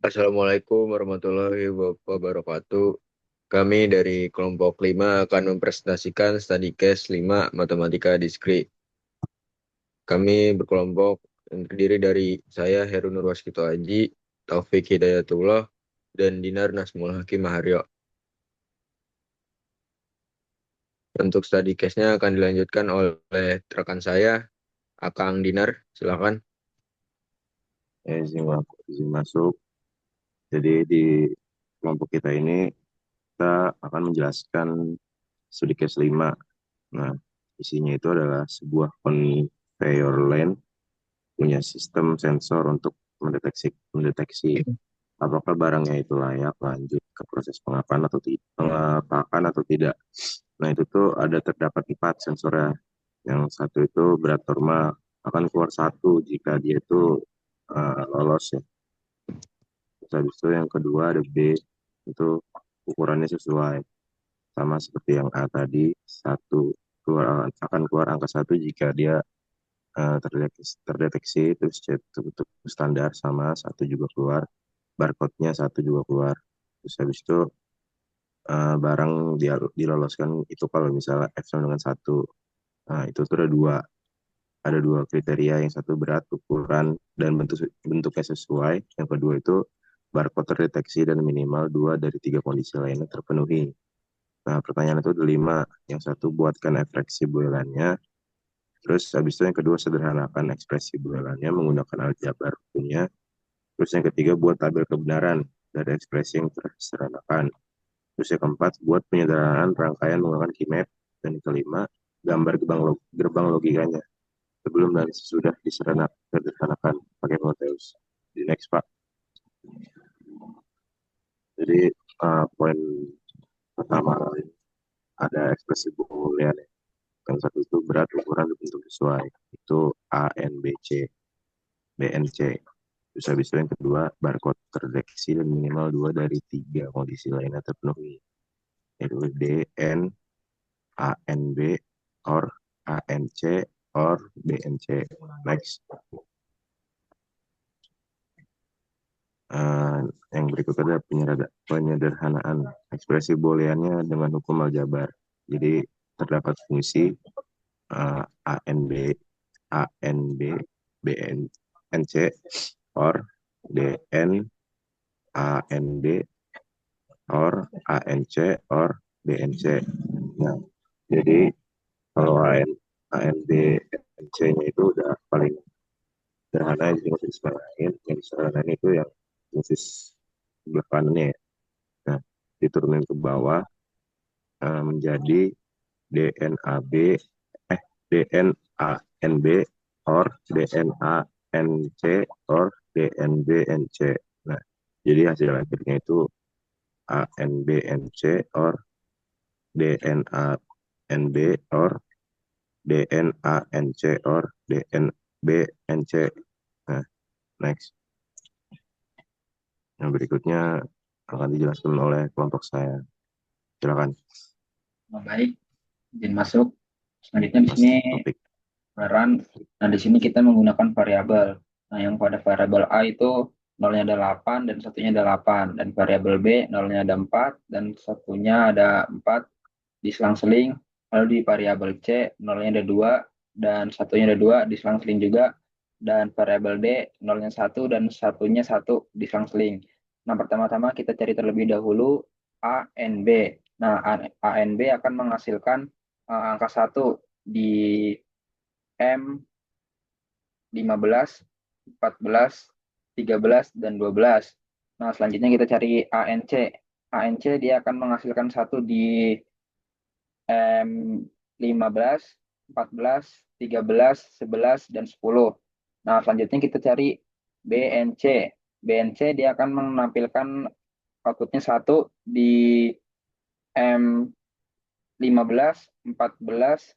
Assalamualaikum warahmatullahi wabarakatuh. Kami dari kelompok 5 akan mempresentasikan study case 5 Matematika Diskrit. Kami berkelompok yang terdiri dari saya Heru Nurwaskito Aji, Taufik Hidayatullah, dan Dinar Nasmul Hakim Maharyo. Untuk study case-nya akan dilanjutkan oleh rekan saya, Akang Dinar. Silakan. Izin masuk. Jadi di kelompok kita ini kita akan menjelaskan studi case 5. Nah, isinya itu adalah sebuah conveyor line punya sistem sensor untuk mendeteksi apakah barangnya itu layak lanjut ke proses pengapakan atau tidak. Nah, itu tuh terdapat 4 sensornya. Yang satu itu berat normal akan keluar satu jika dia itu lolos ya. Terus habis itu yang kedua ada B, itu ukurannya sesuai. Sama seperti yang A tadi, akan keluar angka satu jika dia terdeteksi, terus C itu standar sama satu juga keluar, barcode-nya satu juga keluar. Terus habis itu barang dia diloloskan itu kalau misalnya F sama dengan satu. Nah, itu tuh ada dua kriteria, yang satu berat, ukuran, dan bentuknya sesuai. Yang kedua itu barcode terdeteksi dan minimal dua dari tiga kondisi lainnya terpenuhi. Nah, pertanyaan itu ada lima. Yang satu, buatkan ekspresi buelannya. Terus habis itu yang kedua, sederhanakan ekspresi buelannya menggunakan aljabar hukumnya. Terus yang ketiga, buat tabel kebenaran dari ekspresi yang tersederhanakan. Terus yang keempat, buat penyederhanaan rangkaian menggunakan Keymapp. Dan yang kelima, gambar gerbang logikanya sebelum dan sesudah disederhanakan pakai Proteus. Di next, Pak. Jadi poin pertama ada ekspresi boolean. Yang satu itu berat, ukuran, dan bentuk sesuai. Itu A, N, B, C, B, N, C. Terus habis itu yang kedua, barcode terdeteksi dan minimal dua dari tiga kondisi lainnya terpenuhi. Yaitu D, N, A, N, B, or A, N, C, or B, N, C. Next. Eh, yang berikutnya adalah penyederhanaan ekspresi booleannya dengan hukum aljabar. Jadi terdapat fungsi A N B A N B B N N C or D N A N B or A N C or B N C. Nah, jadi kalau A N B N C-nya itu udah paling sederhana, jadi nggak usah disebelahin. Yang disebelahin itu yang fungsi sebelah kanannya ya. Nah, diturunin ke bawah menjadi DNAB DNANB or DNANC or DNBNC. Nah, jadi hasil akhirnya itu ANBNC or DNANB or DNANC or DNBNC. Nah, next. Yang berikutnya akan dijelaskan oleh kelompok saya. Silakan, Baik, izin masuk. Selanjutnya di Mas sini Topik. peran. Nah, di sini kita menggunakan variabel. Nah, yang pada variabel A itu nolnya ada 8 dan satunya ada 8. Dan variabel B nolnya ada 4 dan satunya ada 4 diselang-seling. Lalu di variabel C nolnya ada 2 dan satunya ada 2 diselang-seling juga. Dan variabel D nolnya 1 dan satunya 1 diselang-seling. Nah, pertama-tama kita cari terlebih dahulu A, N, B. Nah, A, N, B akan menghasilkan angka 1 di M 15, 14, 13, dan 12. Nah, selanjutnya kita cari ANC. ANC dia akan menghasilkan satu di M 15, 14, 13, 11, dan 10. Nah, selanjutnya kita cari BNC. BNC dia akan menampilkan outputnya satu di M 15, 14,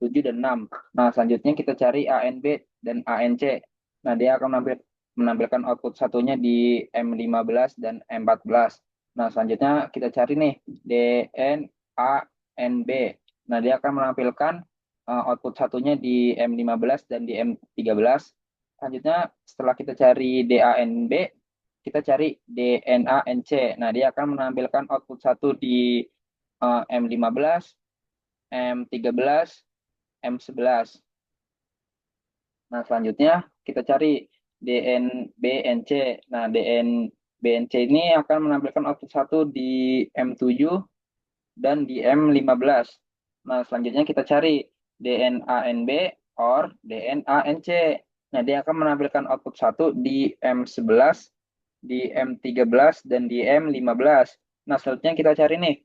7 dan 6. Nah, selanjutnya kita cari ANB dan ANC. Nah, dia akan menampilkan output satunya di M15 dan M14. Nah, selanjutnya kita cari nih DNANB. Nah, dia akan menampilkan output satunya di M15 dan di M13. Selanjutnya setelah kita cari DANB, kita cari DNANC. Nah, dia akan menampilkan output 1 di M15, M13, M11. Nah, selanjutnya kita cari DNBNC. Nah, DNBNC ini akan menampilkan output 1 di M7 dan di M15. Nah, selanjutnya kita cari DNANB or DNANC. Nah, dia akan menampilkan output 1 di M11, di M13, dan di M15. Nah, selanjutnya kita cari nih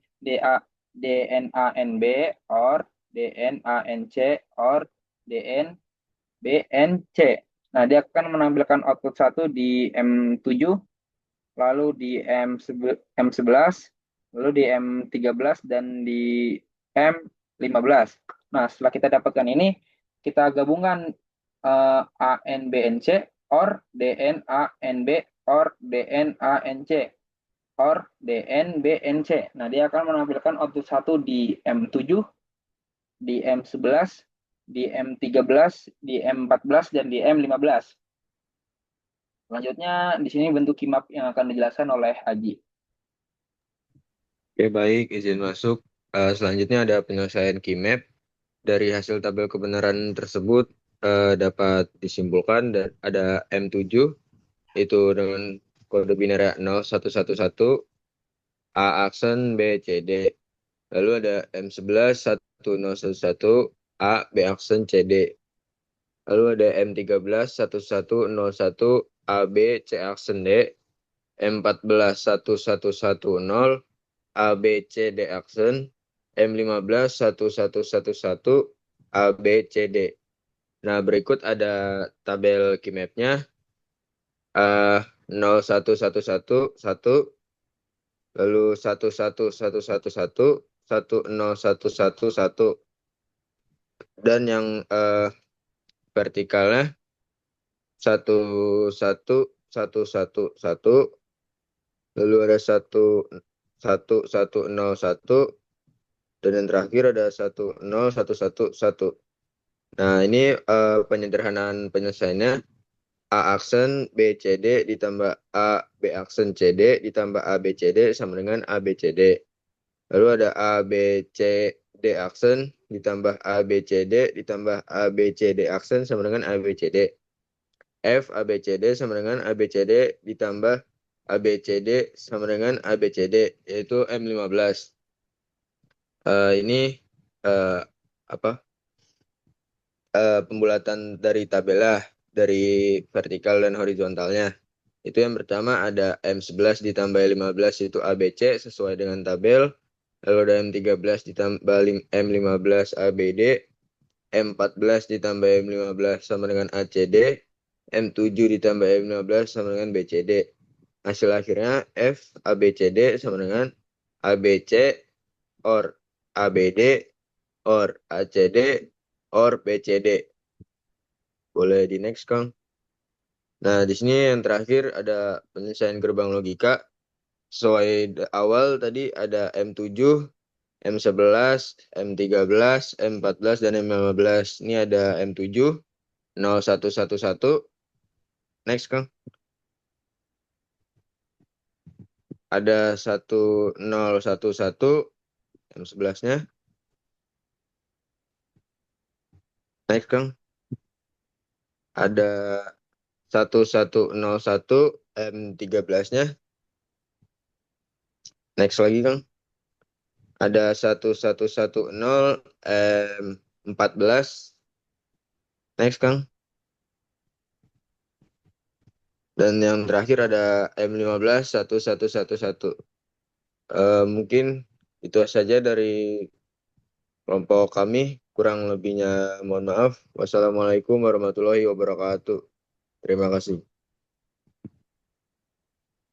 DNANB or DNANC or DNBNC. Nah, dia akan menampilkan output 1 di M7, lalu di M11, lalu di M13, dan di M15. Nah, setelah kita dapatkan ini, kita gabungkan ANBNC or DNANB or DNANC or DNBNC. Nah, dia akan menampilkan output 1 di M7, di M11, di M13, di M14, dan di M15. Selanjutnya, di sini bentuk kimap yang akan dijelaskan oleh Haji. Oke, baik, izin masuk. Selanjutnya ada penyelesaian Keymap. Dari hasil tabel kebenaran tersebut dapat disimpulkan ada M7 itu dengan kode biner 0111 A aksen B C D. Lalu ada M11 1011 A B aksen C D. Lalu ada M13 1101 A B C aksen D. M14 1110 A B C D aksen. M15 1111 A B C D. Nah, berikut ada tabel keymapnya. 0111 lalu 11111 10111 dan yang vertikalnya 11111 lalu ada 11101 dan yang terakhir ada 10111. Nah, ini penyederhanaan penyelesaiannya. A aksen B C D ditambah A B aksen C D ditambah A B C D sama dengan A B C D. Lalu ada A B C D aksen ditambah A B C D ditambah A B C D aksen sama dengan A B C D. F A B C D sama dengan A B C D ditambah A B C D sama dengan A B C D, yaitu M15. Ini apa? Pembulatan dari tabel dari vertikal dan horizontalnya. Itu yang pertama ada M11 ditambah 15 itu ABC sesuai dengan tabel. Lalu ada M13 ditambah M15 ABD. M14 ditambah M15 sama dengan ACD. M7 ditambah M15 sama dengan BCD. Hasil akhirnya F ABCD sama dengan ABC or ABD or ACD or BCD. Boleh di next, Kang. Nah, di sini yang terakhir ada penyelesaian gerbang logika. Sesuai awal tadi ada M7, M11, M13, M14, dan M15. Ini ada M7, 0111. Next, Kang. Ada 1011, M11-nya. Next, Kang. Ada 1101, M13-nya. Next lagi, Kang. Ada 1110, M14. Next, Kang. Dan yang terakhir ada M15 1111. Mungkin itu saja dari kelompok kami. Kurang lebihnya mohon maaf. Wassalamualaikum warahmatullahi wabarakatuh. Terima kasih.